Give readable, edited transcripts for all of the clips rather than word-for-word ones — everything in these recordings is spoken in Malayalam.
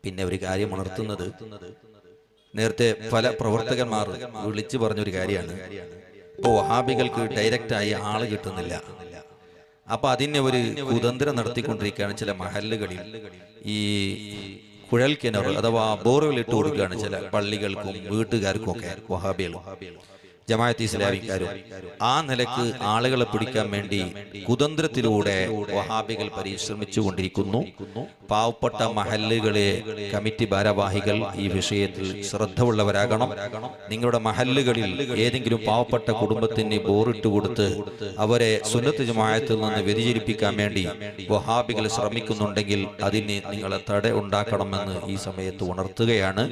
പിന്നെ ഒരു കാര്യം ഉണർത്തുന്നത്, നേരത്തെ പല പ്രവർത്തകന്മാർ വിളിച്ചു പറഞ്ഞൊരു കാര്യമാണ്, ഇപ്പോൾ വഹാബികൾക്ക് ഡയറക്റ്റായി ആള് കിട്ടുന്നില്ല. അപ്പൊ അതിനെ ഒരു കുതന്ത്രം നടത്തിക്കൊണ്ടിരിക്കുകയാണ് ചില മഹല്ലുകളിൽ. ഈ കുഴൽ കിണർ അഥവാ ബോർവെൽ ഇട്ട് കൊടുക്കുകയാണ് ചില പള്ളികൾക്കും വീട്ടുകാർക്കും ഒക്കെ വഹാബികളും ജമാഅത്ത് ഇസ്ലാമിക്കാരും. ആ നിലക്ക് ആളുകളെ പിടിക്കാൻ വേണ്ടി കുതന്ത്രത്തിലൂടെ വഹാബികൾ പരിശ്രമിച്ചു കൊണ്ടിരിക്കുന്നു. പാവപ്പെട്ട മഹല്ലുകളെ കമ്മിറ്റി ഭാരവാഹികൾ ഈ വിഷയത്തിൽ ശ്രദ്ധയുള്ളവരാകണം. നിങ്ങളുടെ മഹല്ലുകളിൽ ഏതെങ്കിലും പാവപ്പെട്ട കുടുംബത്തിന് ബോറിട്ട് കൊടുത്ത് അവരെ സുന്നത്ത് ജമാഅത്തിൽ നിന്ന് വ്യതിചരിപ്പിക്കാൻ വേണ്ടി വഹാബികൾ ശ്രമിക്കുന്നുണ്ടെങ്കിൽ അതിന് നിങ്ങളെ തട ഉണ്ടാക്കണമെന്ന് ഈ സമയത്ത് ഉണർത്തുകയാണ്.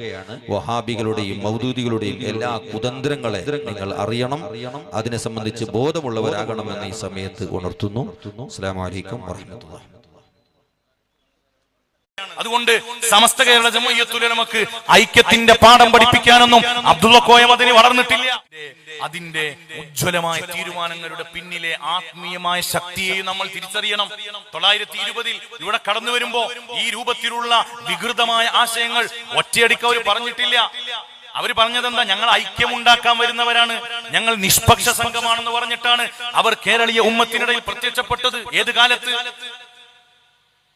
വഹാബികളുടെയും മൗദൂദികളുടെയും എല്ലാ കുതന്ത്രങ്ങളെ അറിയണം, അതിനെ സംബന്ധിച്ച് ബോധമുള്ളവരാകണമെന്ന് ഈ സമയത്ത് ഉണർത്തുന്നു. അസ്സലാമു അലൈക്കും വറഹ്മത്തുള്ളാഹി. അതുകൊണ്ട് സമസ്ത കേരള ജംഇയ്യത്തുൽ ഉലമക്ക് ഐക്യത്തിന്റെ പാഠം പഠിപ്പിക്കാനൊന്നും അബ്ദുള്ള കോയ മദനി വളർന്നിട്ടില്ല. അതിന്റെ ഉജ്ജ്വലമായ തീരുമാനങ്ങളുടെ പിന്നിലെ ആത്മീയമായ ശക്തിയെ നമ്മൾ തിരിച്ചറിയണം. 920 ഇവിടെ കടന്നു വരുമ്പോ ഈ രൂപത്തിലുള്ള വികൃതമായ ആശയങ്ങൾ ഒറ്റയടിക്ക് അവർ പറഞ്ഞിട്ടില്ല. അവര് പറഞ്ഞതെന്താ? ഞങ്ങൾ ഐക്യമുണ്ടാക്കാൻ വരുന്നവരാണ്, ഞങ്ങൾ നിഷ്പക്ഷ സംഘമാണെന്ന് പറഞ്ഞിട്ടാണ് അവർ കേരളീയ ഉമ്മത്തിനിടയിൽ പ്രത്യക്ഷപ്പെട്ടത്. ഏത് കാലത്ത്?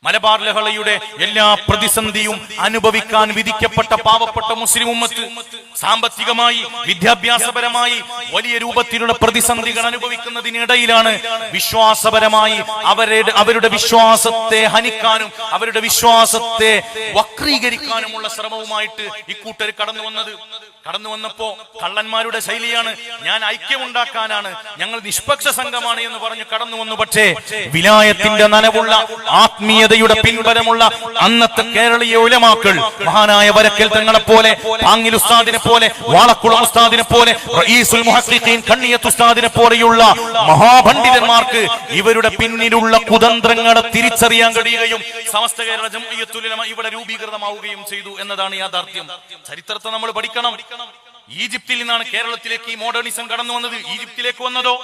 മലബാർ ലഹളയുടെ എല്ലാ പ്രതിസന്ധിയും അനുഭവിക്കാൻ വിധിക്കപ്പെട്ട പാവപ്പെട്ട മുസ്ലിം ഉമ്മത്ത് സാമ്പത്തികമായി വിദ്യാഭ്യാസപരമായി വലിയ രൂപത്തിലുള്ള പ്രതിസന്ധികൾ അനുഭവിക്കുന്നതിനിടയിലാണ് വിശ്വാസപരമായി അവരുടെ വിശ്വാസത്തെ ഹനിക്കാനും അവരുടെ വിശ്വാസത്തെ വക്രീകരിക്കാനുമുള്ള ശ്രമവുമായിട്ട് ഇക്കൂട്ടർ കടന്നു വന്നത്. കടന്നു വന്നപ്പോ കള്ളന്മാരുടെ ശൈലിയാണ്, ഞാൻ ഐക്യമുണ്ടാക്കാനാണ്, ഞങ്ങൾ നിഷ്പക്ഷ സംഘമാണ് എന്ന് പറഞ്ഞു കടന്നു വന്നു. പക്ഷേ വിലായത്തിന്റെ നനവുള്ള ആത്മീയതയുടെ പിൻബലമുള്ള അന്നത്തെ കേരളീയ ഉലമാക്കൾ, മഹാനായ വരക്കൽ തങ്ങളെ പോലെ, പാങ്ങിൽ ഉസ്താദിനെ പോലെ, വാളക്കുളം ഉസ്താദിനെ പോലെ, റഈസുൽ മുഹഖഖീൻ കണ്ണിയത്ത് ഉസ്താദിനെ പോലെയുള്ള മഹാപണ്ഡിതന്മാർക്ക് ഇവരുടെ പിന്നിലുള്ള കുതന്ത്രങ്ങളെ തിരിച്ചറിയാൻ കഴിയുകയും സമസ്ത കേരള ജംഇയ്യത്തുൽ ഉലമ ഇവിടെ രൂപീകൃതമാവുകയും ചെയ്തു എന്നതാണ് യാഥാർത്ഥ്യം. ചരിത്രത്തെ നമ്മൾ പഠിക്കണം. ഈജിപ്തിൽ നിന്നാണ് കേരളത്തിലേക്ക് ഈ മോഡേണിസം കടന്നു വന്നത്. ഈജിപ്തിലേക്ക് വന്നതോ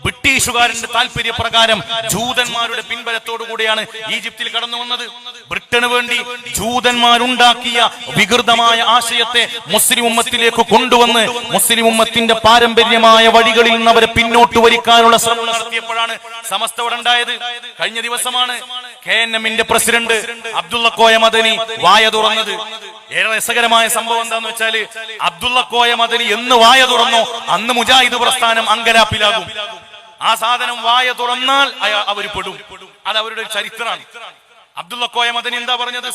ബ്രിട്ടീഷുകാരന്റെ താല്പര്യപ്രകാരം ജൂതന്മാരുടെ പിൻബലത്തോടു കൂടിയാണ് ഈജിപ്തിൽ കടന്നു വന്നത്. ബ്രിട്ടന് വേണ്ടി ജൂതന്മാരുണ്ടാക്കിയ വികൃതമായ ആശയത്തെ മുസ്ലിം ഉമ്മത്തിലേക്ക് കൊണ്ടുവന്ന് മുസ്ലിം ഉമ്മത്തിന്റെ പാരമ്പര്യമായ വഴികളിൽ നിന്ന് അവരെ പിന്നോട്ട് വലിക്കാനുള്ള ശ്രമം നടത്തിയപ്പോഴാണ് സമസ്ത ഇവിടെ ഉണ്ടായത്. കഴിഞ്ഞ ദിവസമാണ് KNM-ന്റെ പ്രസിഡന്റ് അബ്ദുള്ള കോയ മദനി വായ തുറന്നത്. ഏറെ രസകരമായ സംഭവം എന്താന്ന് വെച്ചാല്, അബ്ദുള്ള കോയ മദനി എന്ന് വായ തുറന്നോ അന്ന് മുജാഹിദ് പ്രസ്ഥാനം അങ്കലാപ്പിലാകും. ആ സാധനം വായ തുറന്നാൽ അവർ പെടും. അത് അവരുടെ ചരിത്രമാണ്. അബ്ദുള്ള കോയ മദനി എന്താ പറഞ്ഞത്?